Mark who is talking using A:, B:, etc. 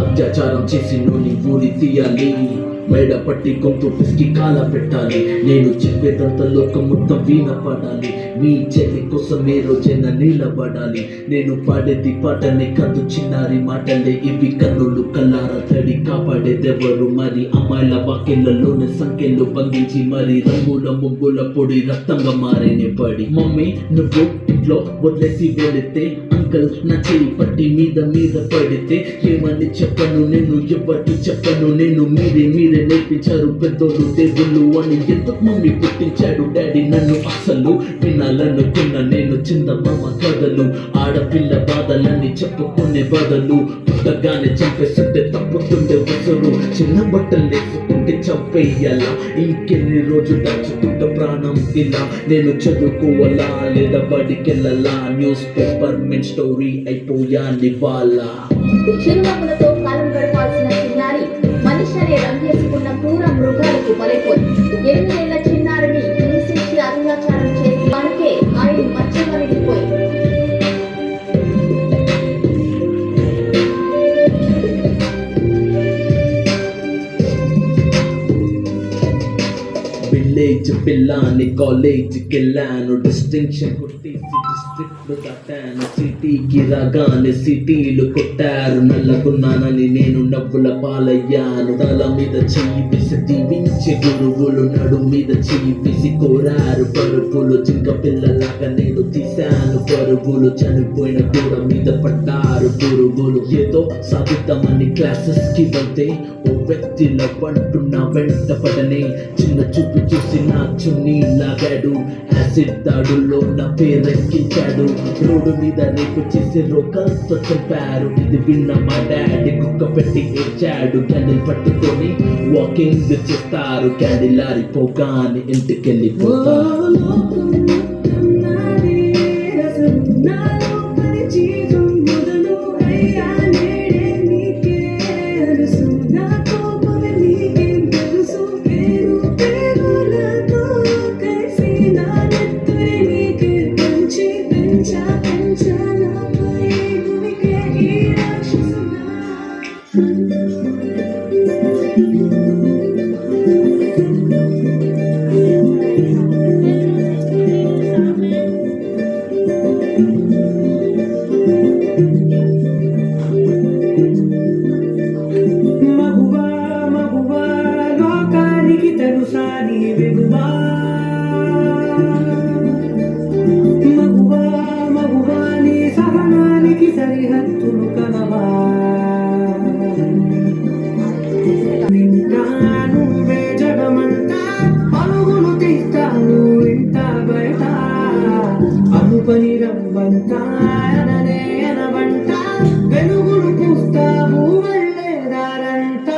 A: అత్యాచారం చేసి నూనె ఊరి తీయాలి, మేడ పట్టి గొంతు పిసికి కాల పెట్టాలి. నేను చెప్పేదంతా లోకం మొత్తం వీణ పాడాలి, మీ చెల్లి కోసం ఏ రోజైనా నిలబడాలి. నేను పాడేది పాటనే కాదు చిన్నారి మాటలే ఇవి, కన్నులు కల్లారా తడి కాపాడేదెవరు మరి. అమ్మాయిల వాక్యలలోనే సంఖ్యలు బంధించి మరి, రంగుల ముగ్గుల పొడి రక్తంగా మారేనే పడి. మమ్మీ నువ్వు ఇంట్లో వదిలేసి వెళితే, అంకల్ నా చేయి పట్టి మీద మీద పడితే, ఏమని చెప్పను నేను ఎవరికి చెప్పను నేను. మీరే నేర్పించారు పెద్దోళ్ళు దేవుళ్ళు అని, ఎందుకు మమ్మీ పుట్టించాడు డాడీ నన్ను. అసలు వినాలనుకున్న నేను చందమామ కథలు, ఆడపిల్ల బాధలన్నీ చెప్పుకునే బదులు పుట్టగానే చంపేస్తుంటే తప్పుతుండే వసరు. చిన్న బట్టలు వేసుకుంటే చంపేయాలా, ఇంకెన్ని రోజులు దాచుకుంట ప్రాణం ఇలా. నేను చదువుకోవాలా లేదా బడికెళ్ళాలా, న్యూస్ పేపర్ మెన్ స్టోరీ అయిపోయాని వాళ్ళ.
B: చిరునవ్వులతో కాలం గడపాల్సిన చిన్నారి మనిషి అనే రంగేసుకున్న క్రూర మృగాలకు బలైపోయి 8 ఏళ్ల చిన్నారిని హింసించి అత్యాచారం చేసి మనకే ఆయన మచ్చగా విడిపోయి.
A: విలేజ్ పిల్లాని కాలేజీకి వెళ్ళాను, డిస్టింక్షన్ కొట్టేసి డిస్ట్రిక్ట్ దాటాను. సిటీకి రాగానే సిటీలు కొట్టారు, నల్లగున్నానని నేను నవ్వుల పాలయ్యాను. తల మీద చెయ్యి వేసి దీవించే గురువులు, నడు మీద చెయ్యి వేసి కోరారు పరుపులు. జింక పిల్లలాగా నేను తీశాను పరుగులు, చనిపోయిన గోడ మీద పడ్డారు పురుగులు. ఏదో సాధిద్దామని క్లాసెస్ కి వెళ్తే ఓ వ్యక్తిల వంటున్నా వెంట పడనే, చిన్న చూపు చూసి నా చున్నీ లాగాడు. యాసిడ్ దాడుల్లో నా పేరెక్కించాడు, రోడ్డు మీద రేపు చేసి రోకల్తో చంపారు. ఇది విన్న మా డాడీ కుక్క పెట్టి ఏడ్చాడు. క్యాండిల్ పట్టుకొని వాకింగ్ చేస్తారు, క్యాండిల్ ఆరిపోగానే ఇంటికెళ్ళిపోతారు.
C: సరిహద్దులు కలవా, నువ్వే జగమంతా పరుగులు తీస్తాను ఇంట బయట. అనుపని రమ్మంతా అననే అనవంట, వెలుగులు పూస్తావు వెళ్ళేదారంట.